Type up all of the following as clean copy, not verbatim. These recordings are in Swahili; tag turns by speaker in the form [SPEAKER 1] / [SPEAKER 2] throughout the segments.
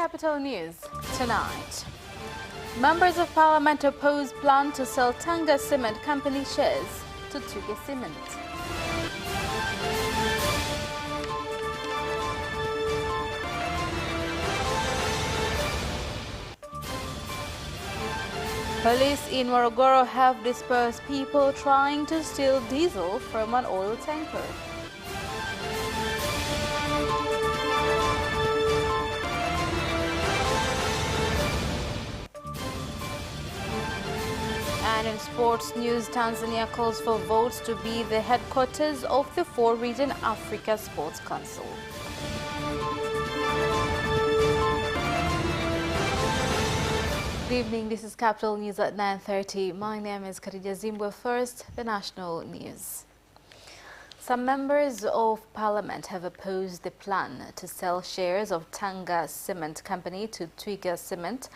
[SPEAKER 1] Capital News tonight. Members of Parliament oppose plan to sell Tanga Cement Company shares to Twiga Cement. Police in Morogoro have dispersed people trying to steal diesel from an oil tanker. And in sports news, Tanzania calls for votes to be the headquarters of the four-region Africa Sports Council. Good evening, this is Capital News at 9:30. My name is Khadija Zimbwe. First, the national news. Some members of Parliament have opposed the plan to sell shares of Tanga Cement Company to Twiga Cement,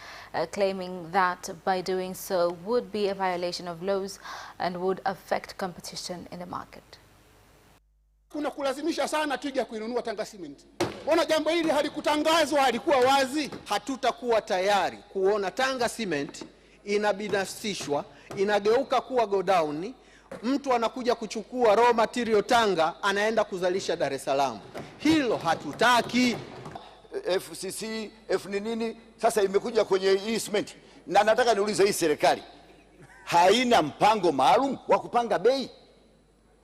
[SPEAKER 1] claiming that by doing so would be a violation of laws and would affect competition in the market.
[SPEAKER 2] Kuna kulazimisha sana Twiga kuinunua Tanga Cement. Mbona jambo hili halikutangazwa, halikuwa wazi?
[SPEAKER 3] Hatutakuwa tayari kuona Tanga Cement inabinafsishwa, inageuka kuwa godown. Mtu anakuja kuchukua raw material Tanga, anaenda kuzalisha Dar es Salaam. Hilo hatutaki.
[SPEAKER 4] FCC, nini sasa imekuja kwenye hii cement. Na nataka niulize, hii serikali haina mpango maalum wa kupanga bei?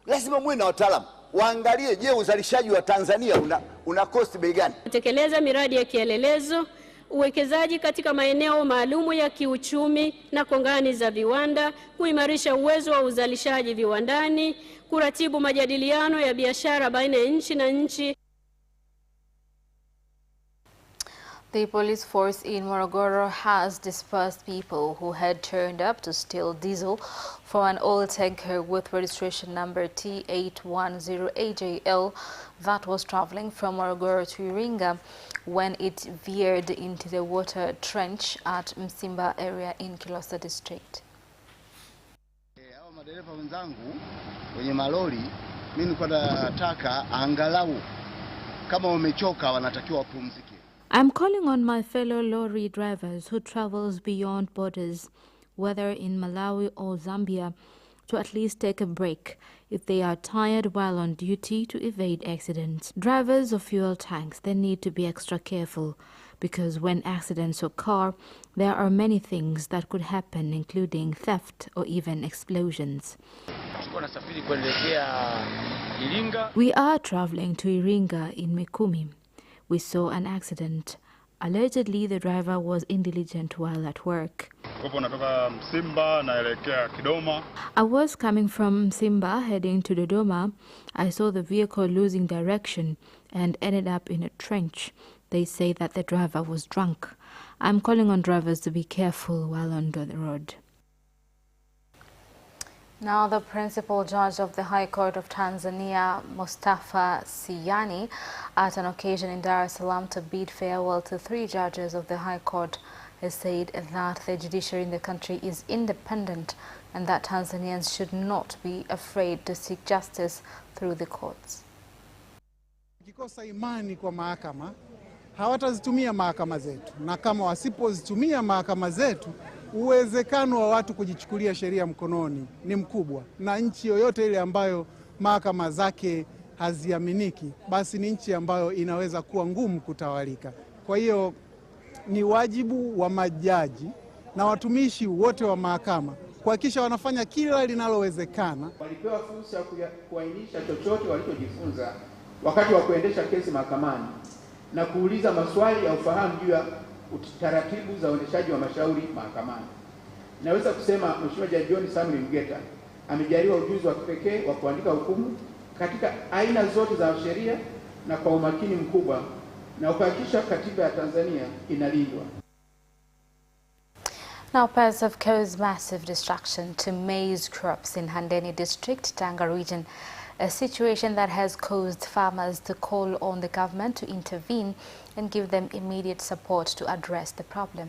[SPEAKER 4] Lazima muwe na wataalamu waangalie, je, uzalishaji wa Tanzania una cost bei gani?
[SPEAKER 5] Kutekeleza miradi ya kielelezo, uwekezaji katika maeneo maalumu ya kiuchumi na kongani za viwanda, kuimarisha uwezo wa uzalishaji viwandani, kuratibu majadiliano ya biashara baina ya nchi na nchi.
[SPEAKER 1] The police force in Morogoro has dispersed people who had turned up to steal diesel from an oil tanker with registration number T810AJL that was traveling from Morogoro to Iringa when it veered into the water trench at Msimba area in Kilosa district.
[SPEAKER 6] Hao madereva wenzangu wenye malori, mimi nilikuwa nataka angalau kama wamechoka wanatakiwa wapumzike.
[SPEAKER 1] I'm calling on my fellow lorry drivers who travels beyond borders, whether in Malawi or Zambia, to at least take a break if they are tired while on duty to evade accidents. Drivers of fuel tanks, they need to be extra careful because when accidents occur, there are many things that could happen, including theft or even explosions. We are traveling to Iringa in Mikumi. We saw an accident. Allegedly, the driver was indigent while at work. I was coming from Simba heading to Dodoma. I saw the vehicle losing direction and ended up in a trench. They say that the driver was drunk. I'm calling on drivers to be careful while on the road. Now, the principal judge of the High Court of Tanzania, Mustafa Siyani, at an occasion in Dar es Salaam to bid farewell to 3 judges of the High Court, has said that the judiciary in the country is independent and that Tanzanians should not be afraid to seek justice through the courts.
[SPEAKER 2] Ukikosa imani kwa mahakama, hawatazitumia mahakama zetu, na kama wasipozitumia mahakama zetu, uwezekano wa watu kujichukulia sheria mkononi ni mkubwa, na nchi yoyote ile ambayo mahakama zake haziaminiki, basi ni nchi ambayo inaweza kuwa ngumu kutawalika. Kwa hiyo ni wajibu wa majaji na watumishi wote wa mahakama kuhakikisha wanafanya kila linalowezekana.
[SPEAKER 7] Walipewa fursa ya kuainisha chochote walichojifunza wakati wa kuendesha kesi mahakamani na kuuliza maswali ya ufahamu juu ya taratibu za uendeshaji wa mashauri mahakamani. Naweza kusema Mheshimiwa Jaji John Samuel Mgeta amejaliwa ujuzi wa kipekee wa kuandika hukumu katika aina zote za sheria na kwa umakini mkubwa na kuhakikisha katiba ya Tanzania inalindwa.
[SPEAKER 1] Now, pests have caused massive destruction to maize crops in Handeni district, Tanga region, a situation that has caused farmers to call on the government to intervene and give them immediate support to address the problem.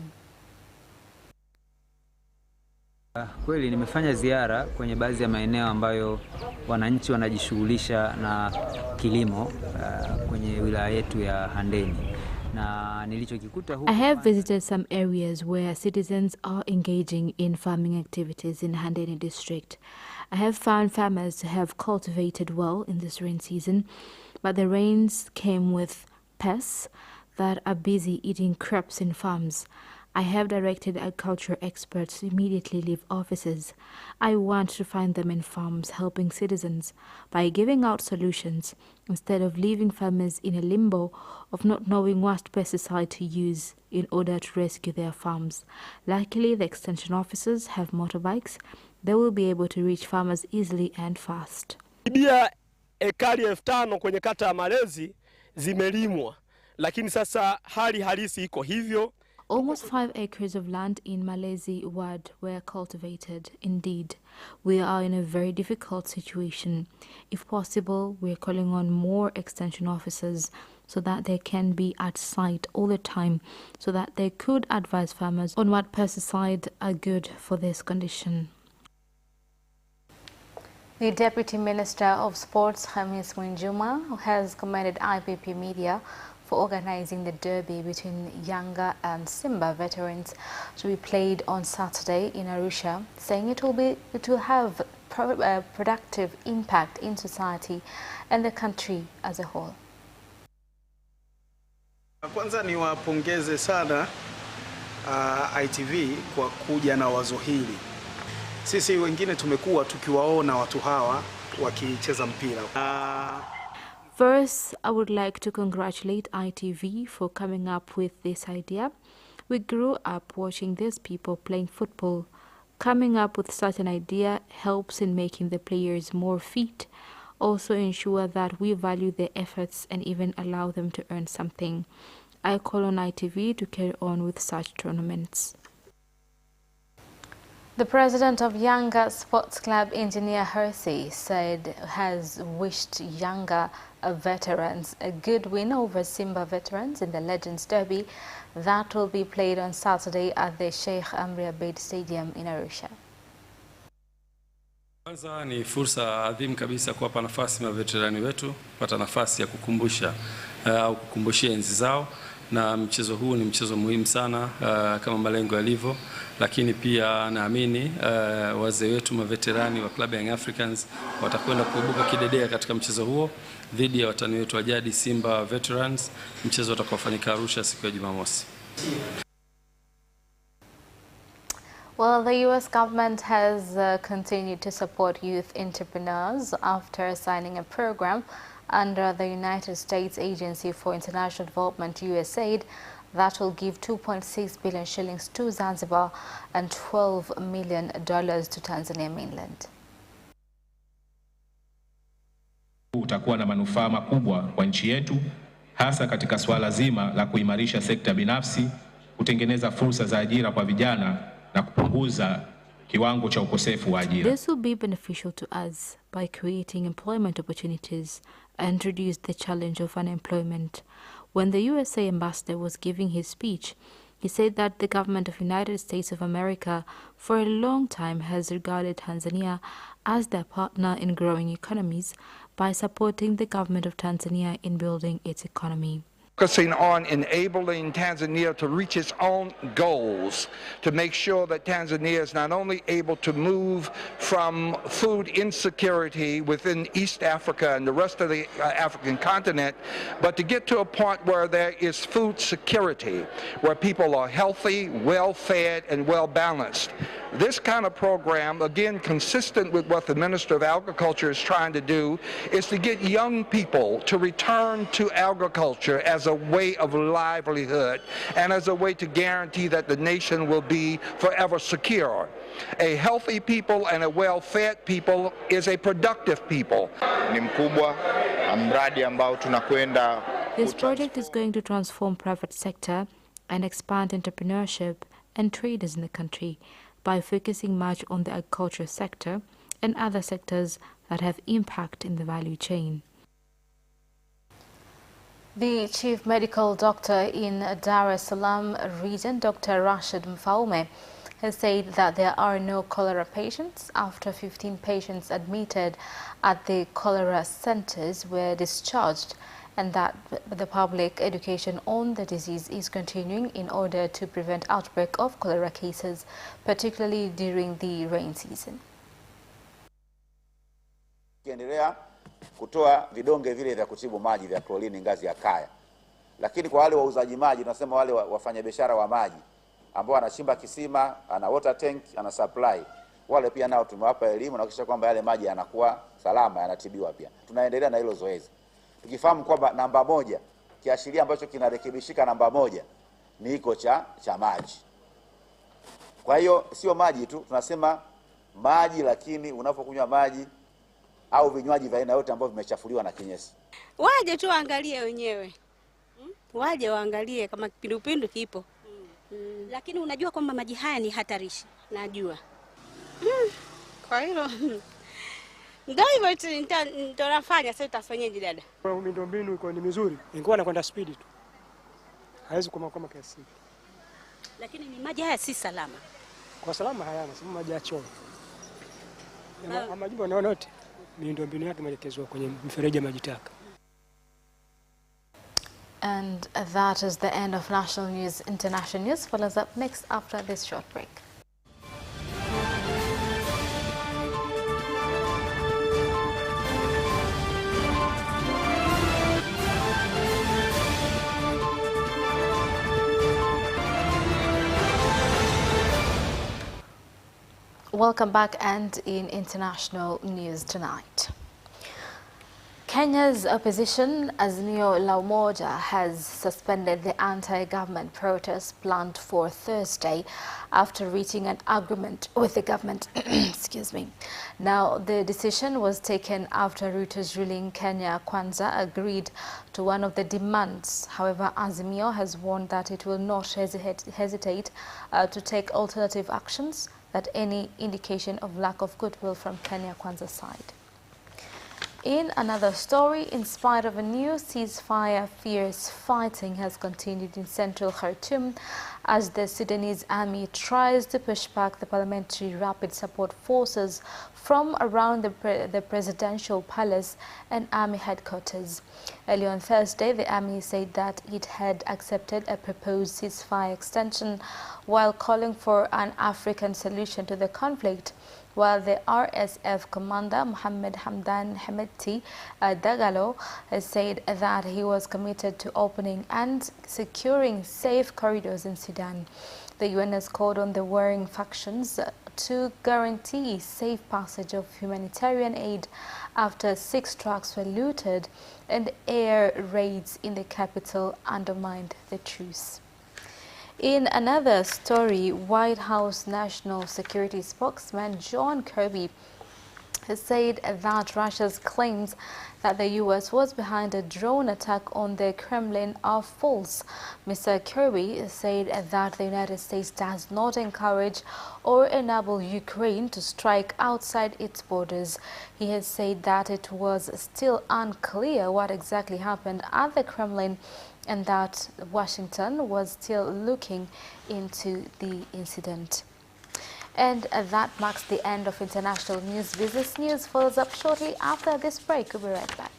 [SPEAKER 8] Kweli nimefanya ziara kwenye baadhi ya maeneo ambayo wananchi wanajishughulisha na kilimo kwenye wilaya yetu ya Handeni. Na nilichokikuta huko,
[SPEAKER 1] I have visited some areas where citizens are engaging in farming activities in Handeni district. I have found farmers have cultivated well in this rain season, but the rains came with pests that are busy eating crops in farms. I have directed agriculture experts to immediately leave offices. I want to find them in farms helping citizens by giving out solutions instead of leaving farmers in a limbo of not knowing what pesticide to use in order to rescue their farms. Luckily, the extension officers have motorbikes. They will be able to reach farmers easily and fast.
[SPEAKER 9] Ekari 5,000 kwenye kata ya Malezi zimelimwa, lakini sasa hali halisi iko hivyo.
[SPEAKER 1] Almost 5 acres of land in Malezi ward were cultivated. Indeed, we are in a very difficult situation. If possible, we are calling on more extension officers so that they can be at site all the time, so that they could advise farmers on what pesticides are good for this condition.
[SPEAKER 10] The Deputy Minister of Sports, Hamis Mwinjuma, has commended IPP Media for organizing the derby between Yanga and Simba veterans to be played on Saturday in Arusha, saying it will have productive impact in society and the country as a whole.
[SPEAKER 11] Kwanza niwapongeze sana ITV kwa kuja na wazo hili. Sisi wengine tumekuwa tukiwaona watu hawa wakicheza mpira.
[SPEAKER 1] First, I would like to congratulate ITV for coming up with this idea. We grew up watching these people playing football. Coming up with such an idea helps in making the players more fit, also ensure that we value their efforts and even allow them to earn something. I call on ITV to carry on with such tournaments.
[SPEAKER 10] The president of Yanga Sports Club, Engineer Hersey, said has wished Yanga veterans a good win over Simba veterans in the Legends Derby that will be played on Saturday at the Sheikh Amri Abeid Stadium in Arusha.
[SPEAKER 12] Kwanza ni fursa adhimu kabisa kuwapa nafasi maveterani wetu kupata nafasi ya kukumbusha au kukumbushia enzi zao, na mchezo huu ni mchezo muhimu sana kama malengo yalivyo, lakini pia naamini wazee wetu maveterani wa Club Young Africans watakwenda kuibuka kidedea katika mchezo huo dhidi ya watani wetu wa jadi Simba Veterans, mchezo utakaofanyika Arusha siku ya Jumamosi.
[SPEAKER 10] Well, the U.S. government has continued to support youth entrepreneurs after signing a program under the United States Agency for International Development, USAID, that will give 2.6 billion shillings to Zanzibar and $12 million to Tanzania mainland.
[SPEAKER 13] Utakuwa na manufaa makubwa kwa nchi yetu, hasa katika swala zima la kuimarisha sekta binafsi, kutengeneza fursa za ajira kwa vijana na kupunguza kiwango cha ukosefu wa ajira.
[SPEAKER 1] This will be beneficial to us by creating employment opportunities and reduce the challenge of unemployment. When the USA ambassador was giving his speech, he said that the government of the United States of America for a long time has regarded Tanzania as their partner in growing economies by supporting the government of Tanzania in building its economy.
[SPEAKER 14] Focusing on enabling Tanzania to reach its own goals, to make sure that Tanzania is not only able to move from food insecurity within East Africa and the rest of the African continent, but to get to a point where there is food security, where people are healthy, well-fed, and well-balanced. This kind of program, again, consistent with what the Minister of Agriculture is trying to do, is to get young people to return to agriculture as a way of livelihood and as a way to guarantee that the nation will be forever secure. A healthy people and a well-fed people is a productive people.
[SPEAKER 1] This project is going to transform private sector and expand entrepreneurship and traders in the country by focusing much on the agriculture sector and other sectors that have impact in the value chain.
[SPEAKER 10] The Chief Medical Doctor in Dar es Salaam region, Dr. Rashid Mfaume, has said that there are no cholera patients after 15 patients admitted at the cholera centers were discharged and that the public education on the disease is continuing in order to prevent outbreak of cholera cases, particularly during the rain season.
[SPEAKER 15] Kiendelea kutoa vidonge vile vya kutibu maji vya klorini ngazi ya kaya. Lakini kwa wale wauzaji maji, tunasema wale wafanyabiashara wa maji ambao anachimba kisima, ana water tank, ana supply, wale pia nao tumewapa elimu na kuhakikisha kwamba yale maji yanakuwa salama, yanatibiwa pia. Tunaendelea na hilo zoezi, tukifahamu kwamba namba 1, kiashiria ambacho kinarekebishika namba 1 ni iko cha maji. Kwa hiyo sio maji tu, tunasema maji, lakini unapokunywa maji au vinywaji vya aina yote ambavyo vimechafuliwa na kinyesi,
[SPEAKER 16] waje tu waangalie wenyewe. Waje waangalie kama kipindupindu kipo. Lakini unajua kwamba maji haya ni hatarishi. Najua. Kwa hiyo ndio hivyo tunafanya. Sasa tutafanyaje dada?
[SPEAKER 17] Miundombinu iko ni mizuri. Ingekuwa anakwenda speed tu. Haiwezi kama kiasi.
[SPEAKER 16] Lakini ni maji haya si salama.
[SPEAKER 17] Kwa salama hayana, sema maji ya choo. Majimbo naona yote miundombinu yake imeelekezwa kwenye mifereji ya maji taka.
[SPEAKER 10] And that is the end of National News. International News follows up next after this short break. Welcome back, and in international news tonight. Kenya's opposition, Azimio la Umoja, has suspended the anti-government protest planned for Thursday after reaching an agreement with the government. Excuse me. Now, the decision was taken after Ruto's ruling Kenya Kwanza agreed to one of the demands. However, Azimio has warned that it will not hesitate to take alternative actions that any indication of lack of goodwill from Kenya Kwanza's side. In another story, in spite of a new ceasefire, fierce fighting has continued in central Khartoum as the Sudanese army tries to push back the parliamentary rapid support forces from around the presidential palace and army headquarters. Early on Thursday, the army said that it had accepted a proposed ceasefire extension while calling for an African solution to the conflict, while the RSF commander Mohammed Hamdan Hemeti Dagalo has said that he was committed to opening and securing safe corridors in Sudan. The UN has called on the warring factions to guarantee safe passage of humanitarian aid after 6 trucks were looted and air raids in the capital undermined the truce. In another story, White House National Security spokesman John Kirby has said that Russia's claims that the U.S. was behind a drone attack on the Kremlin are false. Mr. Kirby said that the United States does not encourage or enable Ukraine to strike outside its borders. He has said that it was still unclear what exactly happened at the Kremlin and that Washington was still looking into the incident. And that marks the end of international news. Business news follows up shortly after this break. We'll be right back.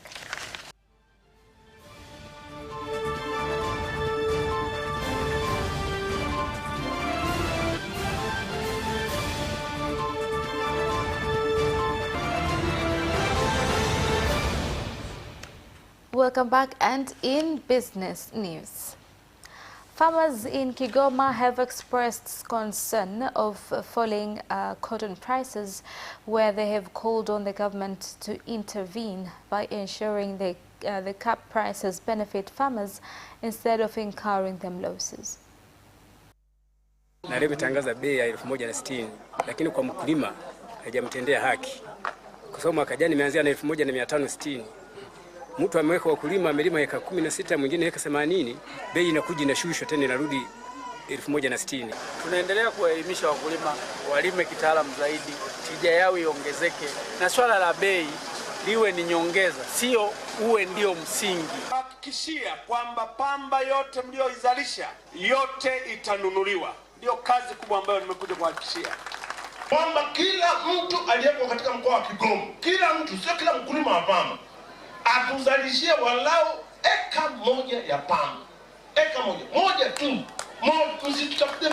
[SPEAKER 10] Welcome back, and in business news. Farmers in Kigoma have expressed concern of falling cotton prices, where they have called on the government to intervene by ensuring the cap prices benefit farmers instead of incurring them losses.
[SPEAKER 17] Na leo imetangaza bei ya 1160, lakini kwa mkulima hajamtendea haki. Kwa sababu mwaka jana imeanzia na 1560. Mtu ameweka wakulima amelima eka 16, mwingine eka 80, bei inakuja inashushwa tena inarudi 1160.
[SPEAKER 18] Tunaendelea kuwaelimisha wakulima walime kitaalamu zaidi, tija yao iongezeke, na swala la bei liwe ni nyongeza, sio uwe ndio msingi.
[SPEAKER 19] Hakikishia kwamba pamba yote mlioizalisha yote itanunuliwa. Ndio kazi kubwa ambayo nimekuja kuhakikishia. Kwamba kila mtu aliyepo katika mkoa wa Kigoma, kila mtu, sio kila mkulima wa pamba, atuzalishie walau eka moja ya pamba, eka moja tu, msitafute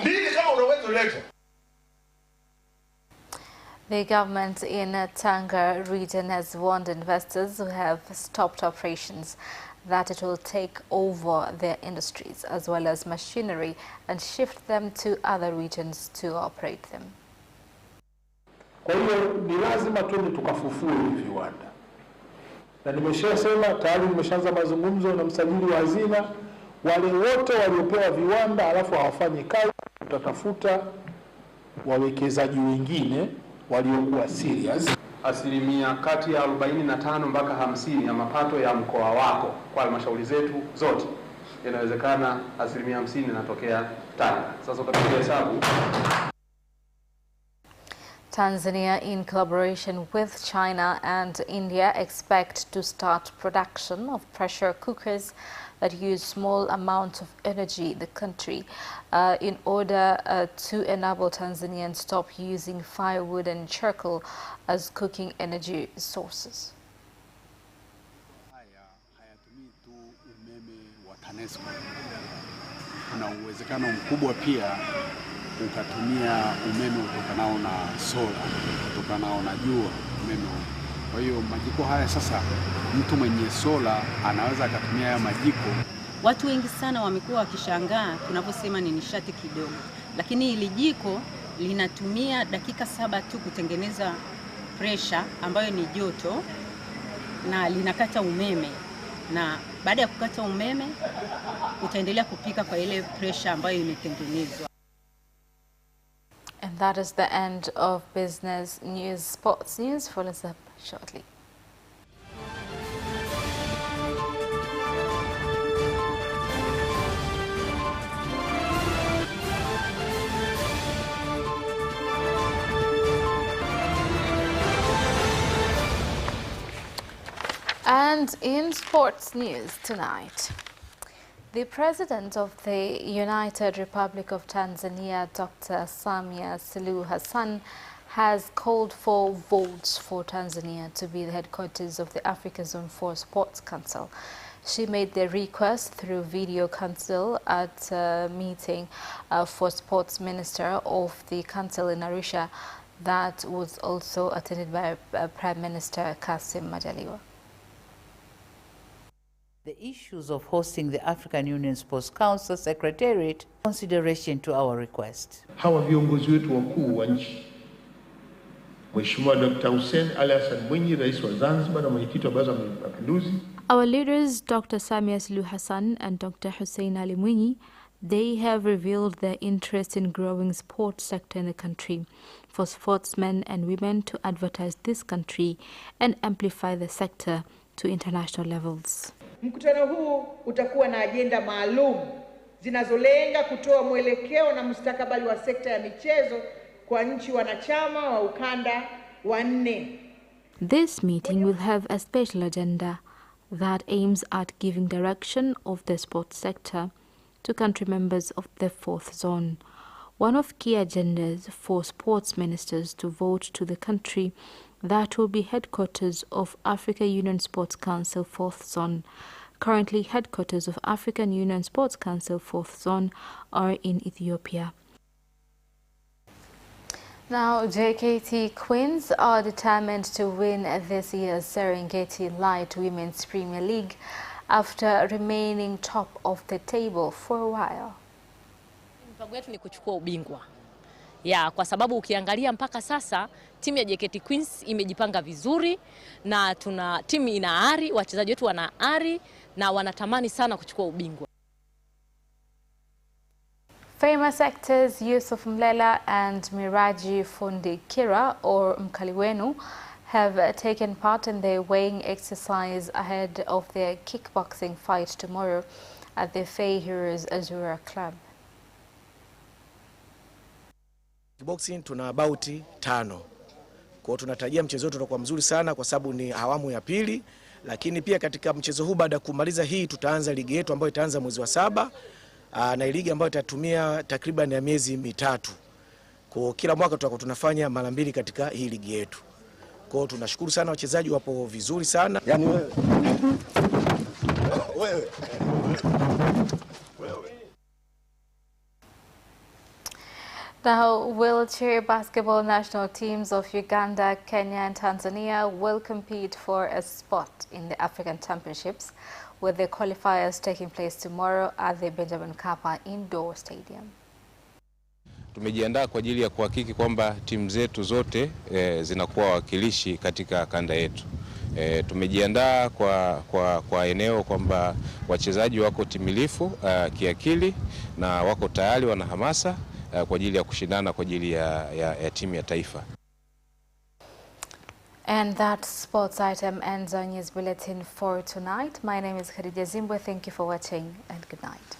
[SPEAKER 19] mbili kama unaweza leta.
[SPEAKER 10] The government in Tanga region has warned investors who have stopped operations that it will take over their industries as well as machinery and shift them to other regions to operate them.
[SPEAKER 20] Kwa hiyo ni lazima tuende tukafufue viwanda. Na nimeshasema tayari nimeshaanza mazungumzo na msajili wa hazina, wale wote waliopewa viwanda alafu hawafanyi kazi, tutatafuta wawekezaji wengine waliokuwa serious.
[SPEAKER 21] Asilimia kati ya 45 mpaka 50 ya mapato ya mkoa wako kwa halmashauri zetu zote, inawezekana asilimia 50 inatokea Tanga. Sasa utapiga hesabu.
[SPEAKER 10] Tanzania, in collaboration with China and India, expect to start production of pressure cookers that use small amounts of energy in the country in order to enable Tanzanians stop using firewood and charcoal as cooking energy sources.
[SPEAKER 22] Hayatumii tu umeme wa TANESCO. Kuna uwezekano mkubwa pia ukatumia umeme utokanao na sola, utokanao na jua, umeme. Kwa hiyo majiko haya sasa, mtu mwenye sola anaweza akatumia haya majiko.
[SPEAKER 23] Watu wengi sana wamekuwa wakishangaa tunaposema ni nishati kidogo, lakini hili jiko linatumia dakika 7 tu kutengeneza pressure ambayo ni joto, na linakata umeme, na baada ya kukata umeme utaendelea kupika kwa ile pressure ambayo imetengenezwa.
[SPEAKER 10] And that is the end of business news. Sports news follows up shortly. And in sports news tonight, the President of the United Republic of Tanzania, Dr. Samia Suluhu Hassan, has called for votes for Tanzania to be the headquarters of the Africa Zone 4 Sports Council. She made the request through video council at a meeting for Sports Minister of the Council in Arusha that was also attended by Prime Minister Kassim Majaliwa.
[SPEAKER 24] The issues of hosting the African Union Sports Council Secretariat consideration to our request.
[SPEAKER 19] Hawa viongozi wetu wakuu wa nchi, Mheshimiwa Dr. Hussein Ali Hassan Mwinyi, Rais wa Zanzibar na Mwenyekiti wa Baraza la Mapinduzi.
[SPEAKER 1] Our leaders, Dr. Samia Suluhu Hassan and Dr. Hussein Ali Mwinyi, they have revealed their interest in growing sports sector in the country, for sportsmen and women to advertise this country and amplify the sector to international levels.
[SPEAKER 25] Mkutano huu utakuwa na ajenda maalum zinazolenga kutoa mwelekeo na mustakabali wa sekta ya michezo kwa nchi wanachama wa ukanda wa 4.
[SPEAKER 1] This meeting will have a special agenda that aims at giving direction of the sports sector to country members of the 4th zone. One of key agendas for sports ministers to vote to the country that will be headquarters of Africa Union Sports Council 4th Zone. Currently, headquarters of African Union Sports Council 4th Zone are in Ethiopia.
[SPEAKER 10] Now, JKT Queens are determined to win this year's Serengeti Light Women's Premier League after remaining top of the table for a while.
[SPEAKER 26] Mpango wetu ni kuchukua ubingwa. Kwa sababu ukiangalia mpaka sasa timu ya JKT Queens imejipanga vizuri na timu ina ari, wachezaji wetu wana ari na wanatamani sana kuchukua ubingwa.
[SPEAKER 10] Famous actors Yusuf Mlela and Miraji Fundi Kira or Mkaliwenu have taken part in the weighing exercise ahead of their kickboxing fight tomorrow at the Fay Heroes Azura Club.
[SPEAKER 27] Kickboxing tuna bauti 5. Kwa hiyo tunatarajia mchezo wetu utakuwa mzuri sana kwa sababu ni awamu ya pili, lakini pia katika mchezo huu baada ya kumaliza hii tutaanza ligi yetu ambayo itaanza mwezi wa 7 na ligi ambayo itatumia takriban ya miezi 3. Kwa kila mwaka tutakuwa tunafanya mara 2 katika hii ligi yetu. Kwa hiyo tunashukuru sana, wachezaji wapo vizuri sana.
[SPEAKER 28] Yaani wewe
[SPEAKER 10] Now, wheelchair basketball national teams of Uganda, Kenya and Tanzania will compete for a spot in the African Championships, with the qualifiers taking place tomorrow at the Benjamin Mkapa Indoor Stadium.
[SPEAKER 2] Tumejiandaa kwa ajili ya kuhakiki kwamba timu zetu zote zinakuwa wakilishi katika kanda yetu. Tumejiandaa kwa eneo kwamba wachezaji wako timilifu kiakili na wako tayari, wana hamasa kwa ajili ya kushindana kwa ajili ya timu ya taifa.
[SPEAKER 10] And that sports item ends our news bulletin for tonight. My name is Khadija Zimbwe. Thank you for watching and good night.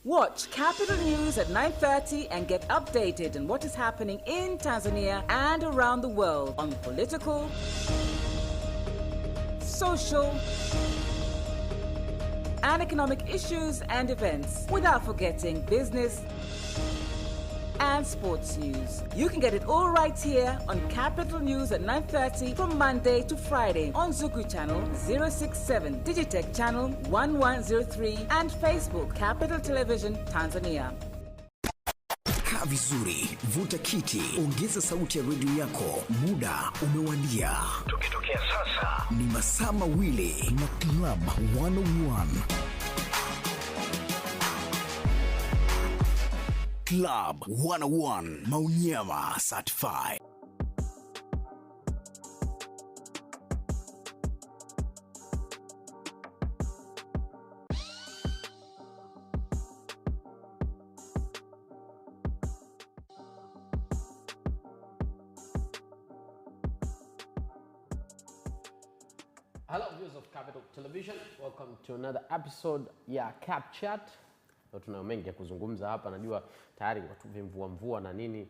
[SPEAKER 3] Watch Capital News at 9:30 and get updated on what is happening in Tanzania and around the world on political, social, and economic issues and events, without forgetting business and sports news. You can get it all right here on Capital News at 9:30 from Monday to Friday on Zuku Channel 067, Digitech Channel 1103 and Facebook Capital Television Tanzania.
[SPEAKER 4] Kaa vizuri, vuta kiti, ongeza sauti ya redio yako. Muda umewadia. Tukitokea sasa ni masaa mawili na Club 101. Club 101 Maunyama certified.
[SPEAKER 5] Hello viewers of Capital Television, welcome to another episode ya Cap Chat. Tuna mengi ya kuzungumza hapa, najua tayari watu mvua na nini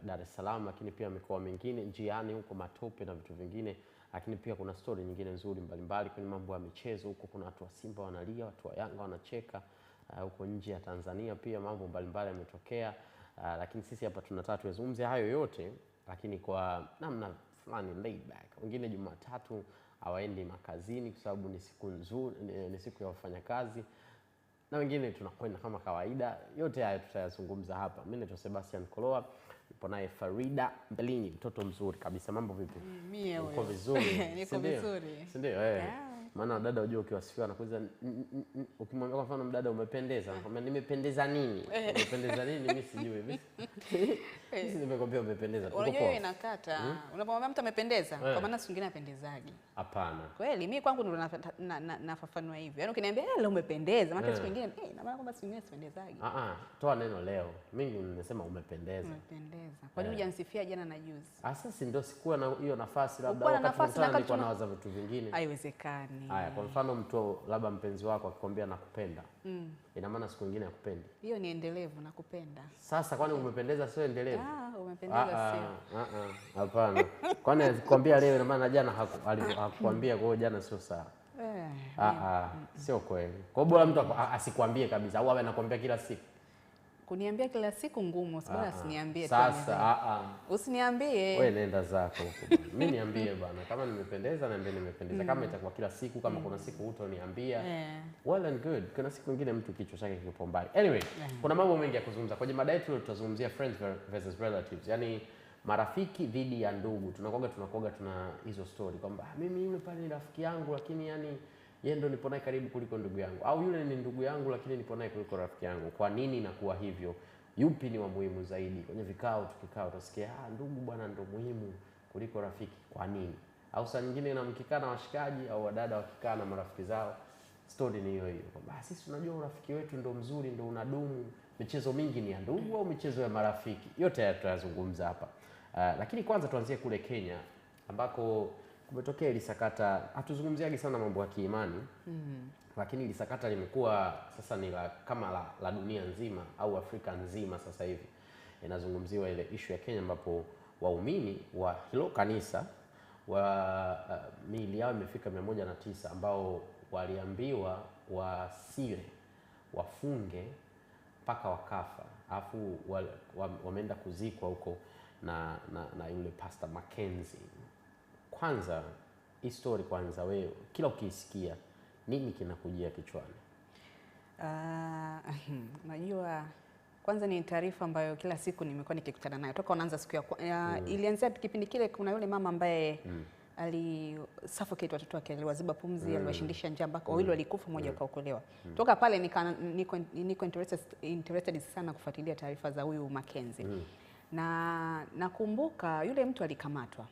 [SPEAKER 5] Dar es Salaam, lakini pia mikoa mingine njiani huko matope na vitu vingine, lakini pia kuna story nyingine nzuri mbalimbali kwenye mambo ya michezo. Huko kuna watu wa Simba wanalia, watu wa Yanga wanacheka, huko nje ya Tanzania pia mambo mbalimbali yametokea, lakini sisi hapa tunataka tuzungumze hayo yote, lakini kwa namna fulani laid back. Wengine Jumatatu hawaendi makazini kwa sababu ni siku nzuri, ni siku ya wafanyakazi, na wengine tunakwenda kama kawaida. Yote haya tutayazungumza hapa. Mimi naitwa Sebastian Koloa, nipo naye Farida Mbelinyi, mtoto mzuri kabisa. Mambo vipi?
[SPEAKER 6] Mimi
[SPEAKER 5] uko vizuri?
[SPEAKER 6] Niko vizuri.
[SPEAKER 5] Si ndio? Maana dada unajua ukiwasifiwa anakuuliza, ukimwambia kwa mfano mdada umependeza, anakuambia nimependeza nini? Umependeza nini? Mimi sijui hivi. Sisi nimekwambia umependeza.
[SPEAKER 6] Unajua hiyo inakata. Unapomwambia mtu amependeza, kwa maana mwingine apendezaje?
[SPEAKER 5] Hapana.
[SPEAKER 6] Kweli mimi kwangu ndo nafafanua hivyo. Yaani ukiniambia leo umependeza, maana siku nyingine na maana kwamba siku nyingine sipendezaje?
[SPEAKER 5] Toa neno leo. Mimi nimesema umependeza.
[SPEAKER 6] Umependeza. Kwa nini hujanisifia jana na juzi?
[SPEAKER 5] Sasa ndio sikuwa na hiyo nafasi, labda wakati nilikuwa nawaza vitu vingine.
[SPEAKER 6] Haiwezekani.
[SPEAKER 5] Haya, kwa mfano mtu labda mpenzi wako akikwambia nakupenda, ina maana siku nyingine akupendi.
[SPEAKER 6] Hiyo ni endelevu, nakupenda.
[SPEAKER 5] Sasa kwani umependeza sio endelevu?
[SPEAKER 6] Umependeza sio.
[SPEAKER 5] Hapana. Kwani akikwambia leo ina maana jana hakukwambia, kwa hiyo jana sio sawa. Sio kweli. Kwa hiyo bora mtu asikwambie kabisa, au awe anakuambia kila siku.
[SPEAKER 6] Kuniambia kila siku ngumu, sababu asiniambie tu.
[SPEAKER 5] Sasa
[SPEAKER 6] usiniambie.
[SPEAKER 5] Wewe nenda zako huko. Mimi niambie bwana, kama nimependeza niambie nimependeza. Kama itakuwa kila siku, kama kuna siku hutoniambia, well and good. Kuna siku nyingine mtu kichwa chake kipo mbali. Anyway, kuna mambo mengi ya kuzungumza. Kwenye mada yetu tutazungumzia friends versus relatives. Yaani marafiki dhidi ya ndugu. Tunakoga tuna hizo story kwamba mimi yule pale ni rafiki yangu, lakini yani yeye ndo nipo naye karibu kuliko ndugu yangu, au yule ni ndugu yangu lakini nipo naye kuliko rafiki yangu. Kwa nini inakuwa hivyo? Yupi ni wa muhimu zaidi? Kwenye vikao utasikia ndugu bwana ndo muhimu kuliko rafiki. Kwa nini? Au saa nyingine na mkikana washikaji au wadada wakikaa na marafiki zao, story ni hiyo hiyo kwamba sisi tunajua urafiki wetu ndo mzuri, ndo unadumu. Michezo mingi ni ya ndugu au michezo ya marafiki? Yote haya tutazungumza hapa. Lakini kwanza tuanzie kule Kenya ambako kumetokea ile sakata. Hatuzungumziagi sana mambo ya kiimani, lakini ile sakata limekuwa sasa ni kama la dunia nzima au Afrika nzima. Sasa hivi inazungumziwa ile issue ya Kenya ambapo waumini wa hilo kanisa miili yao imefika 109 ambao waliambiwa wasile wafunge mpaka wakafa, alafu wameenda kuzikwa huko na yule Pastor Mackenzie. Kwanza hii story, kwanza wewe kila ukiisikia nini kinakujia kichwani?
[SPEAKER 6] Najua kwanza ni taarifa ambayo kila siku nimekuwa nikikutana nayo toka unaanza siku ya ilianzia kipindi kile. Kuna yule mama ambaye suffocate watoto wake, aliwaziba pumzi, aliwashindisha njaa mpaka wawili walikufa, mmoja akaokolewa. Toka pale niko interested sana kufuatilia taarifa za huyu Mackenzie. Na nakumbuka yule mtu alikamatwa,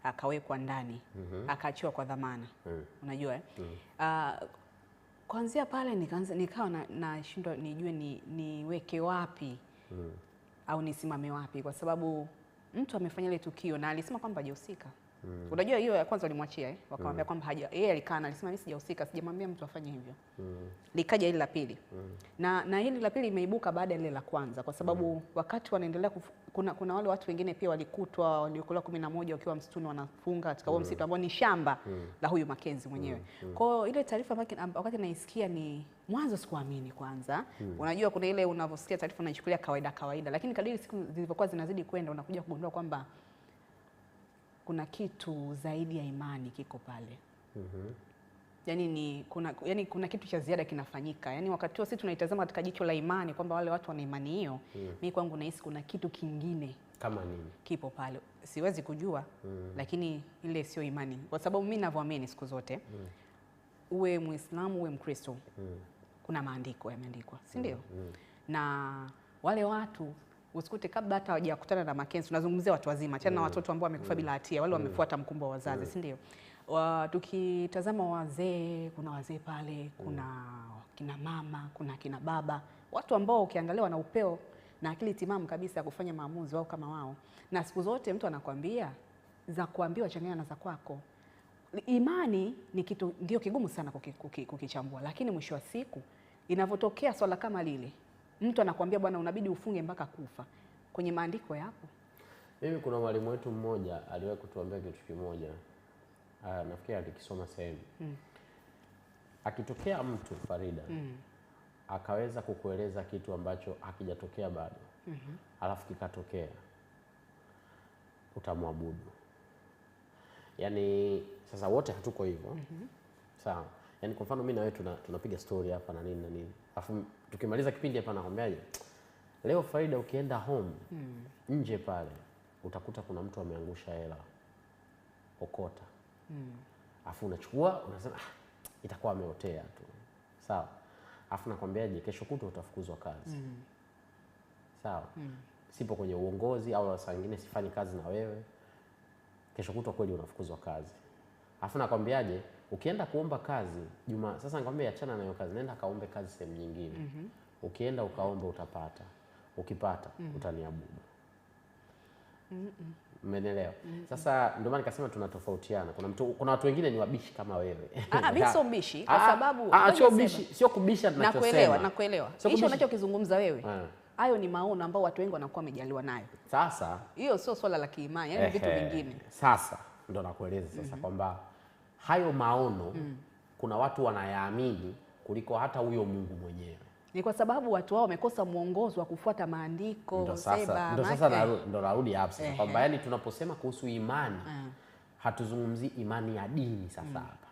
[SPEAKER 6] akawekwa ndani, akaachiwa kwa dhamana. Unajua kuanzia pale nikawa nashindwa nijue niweke wapi au nisimame wapi, kwa sababu mtu amefanya ile tukio na alisema kwamba hajahusika. Unajua hiyo ya kwanza walimwachia wakamwambia kwamba yeye alikana, alisema mimi sijahusika, sijamwambia mtu afanye hivyo. Likaja ile la pili. Na hili la pili imeibuka baada ya ile la kwanza, kwa sababu wakati wanaendelea kuna wale watu wengine pia walikutwa, waliokolewa 11 wakiwa msituni wanafunga katika huo msitu ambao ni shamba la huyu Mackenzie mwenyewe. Kwa hiyo ile taarifa wakati naisikia ni mwanzo sikuamini kwanza. Unajua kuna ile unavyosikia taarifa unachukulia kawaida, lakini kadiri siku zilivyokuwa zinazidi kwenda unakuja kugundua kwamba kuna kitu zaidi ya imani kiko pale. Yani kuna kitu cha ziada kinafanyika. Yani wakati sisi tunaitazama katika jicho la imani kwamba wale watu wana imani hiyo, mimi kwangu nahisi kuna kitu kingine.
[SPEAKER 5] Kama nini? Kipo
[SPEAKER 6] pale. Siwezi kujua, lakini ile sio imani. Kwa sababu mimi ninavyoamini siku zote, uwe Muislamu uwe Mkristo, kuna maandiko yameandikwa, si ndio? Na wale watu usikute kabla hata hawajakutana na Mackenzie, tunazungumzia watu wazima, achana na watoto ambao wamekufa bila hatia, wale wamefuata mkumbo wa wazazi, si ndio? Tukitazama wazee, kuna wazee pale, kuna kina mama, kuna kina baba, watu ambao ukiangalia wana upeo na akili timamu kabisa ya kufanya maamuzi wao kama wao. Na siku zote mtu anakuambia za kuambiwa changanya na za kwako. Imani ni kitu ndio kigumu sana kukichambua, lakini mwisho wa siku inavyotokea swala kama lile, mtu anakuambia bwana unabidi ufunge mpaka kufa, kwenye maandiko yapo.
[SPEAKER 5] Mimi kuna mwalimu wetu mmoja aliwahi kutuambia kitu kimoja. Nafikiri alikisoma sehemu. Akitokea mtu Farida akaweza kukueleza kitu ambacho hakijatokea bado, alafu kikatokea, utamwabudu. Yani sasa wote hatuko hivyo. Sawa. Yani kwa mfano mimi na wewe tunapiga story hapa na nini na nini. Alafu tukimaliza kipindi hapa nakwambiaje? Leo Farida ukienda home, nje pale utakuta kuna mtu ameangusha hela. Okota. Alafu unachukua unasema itakuwa ameotea tu. Sawa. Alafu nakwambiaje, kesho kutwa utafukuzwa kazi. Sawa. Sipo kwenye uongozi au saa nyingine sifanyi kazi na wewe. Kesho kutwa kweli unafukuzwa kazi. Alafu nakwambiaje, ukienda kuomba kazi sasa nakwambia achana na hiyo kazi, nenda kaombe kazi sehemu nyingine. Ukienda ukaombe utapata. Ukipata utaniabudu. Umeelewa? Sasa ndio maana nikasema tunatofautiana. Kuna watu wengine ni wabishi kama wewe.
[SPEAKER 6] Mimi sio mbishi kwa sababu
[SPEAKER 5] sio bishi, sio kubisha tunachosema.
[SPEAKER 6] Nakuelewa. Hicho unachokizungumza wewe. Hayo ni maono ambao watu wengi wanakuwa wamejaliwa nayo.
[SPEAKER 5] Sasa
[SPEAKER 6] hiyo sio swala la kiimani, yani vitu vingine.
[SPEAKER 5] Sasa ndio nakueleza sasa kwamba hayo maono kuna watu wanayaamini kuliko hata huyo Mungu mwenyewe.
[SPEAKER 6] Ni kwa sababu watu wao wamekosa mwongozo wa kufuata maandiko.
[SPEAKER 5] Ndio sasa narudi hapo sasa kwamba yani tunaposema kuhusu imani hatuzungumzii imani ya dini sasa hapa.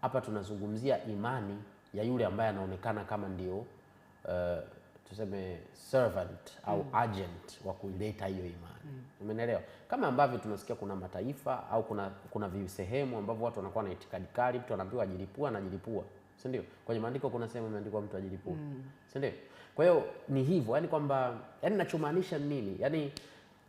[SPEAKER 5] Hapa tunazungumzia imani ya yule ambaye anaonekana kama ndio tuseme servant au agent wa kuileta hiyo imani. Umeelewa? Kama ambavyo tunasikia kuna mataifa au kuna sehemu ambavyo watu wanakuwa na itikadi kali, mtu anaambiwa ajilipua na ajilipua. Si ndio? Kwenye maandiko kuna sehemu imeandikwa mtu ajilipua. Si ndio? Kwa hiyo ni hivyo, yani kwamba ninachomaanisha nini? Yani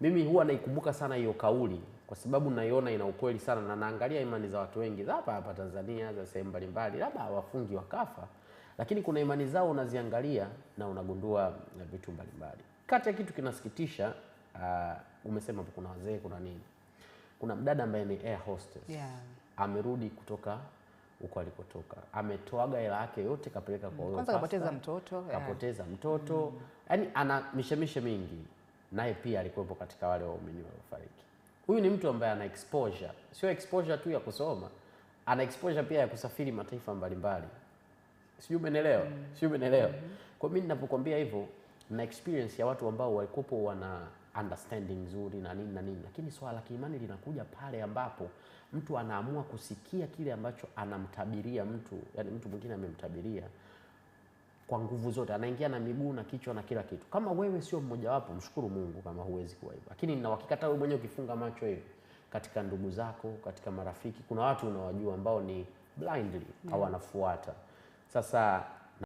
[SPEAKER 5] mimi huwa naikumbuka sana hiyo kauli kwa sababu naiona ina ukweli sana na naangalia imani za watu wengi hapa Tanzania za sehemu mbalimbali, labda wafungi wakafa, lakini kuna imani zao unaziangalia na unagundua vitu mbalimbali. Kati ya kitu kinasikitisha, umesema kuna wazee, kuna nini? Kuna mdada ambaye ni air hostess. Amerudi kutoka huko alikotoka. Ametoaga hela yake yote kapeleka kwa
[SPEAKER 6] kwanza kapoteza mtoto.
[SPEAKER 5] Kapoteza mtoto. Yaani ana mishemishe mingi. Naye pia alikuwepo katika wale waumini waliofariki. Huyu ni mtu ambaye ana exposure, sio exposure tu ya kusoma, ana exposure pia ya kusafiri mataifa mbalimbali. Sijui umeelewa? Sijui umeelewa? Kwa mimi ninapokuambia hivyo, na experience ya watu ambao walikuwa wana understanding nzuri na nini, lakini swala la kiimani linakuja pale ambapo mtu anaamua kusikia kile ambacho anamtabiria mtu, yani mtu mwingine amemtabiria kwa nguvu zote, anaingia na miguu na kichwa na kila kitu. Kama wewe sio mmoja wapo, mshukuru Mungu kama huwezi kuwa hivyo. Lakini nina uhakika hata wewe mwenyewe ukifunga macho hivi, katika ndugu zako, katika marafiki, kuna watu unawajua ambao ni blindly au wanafuata. Sasa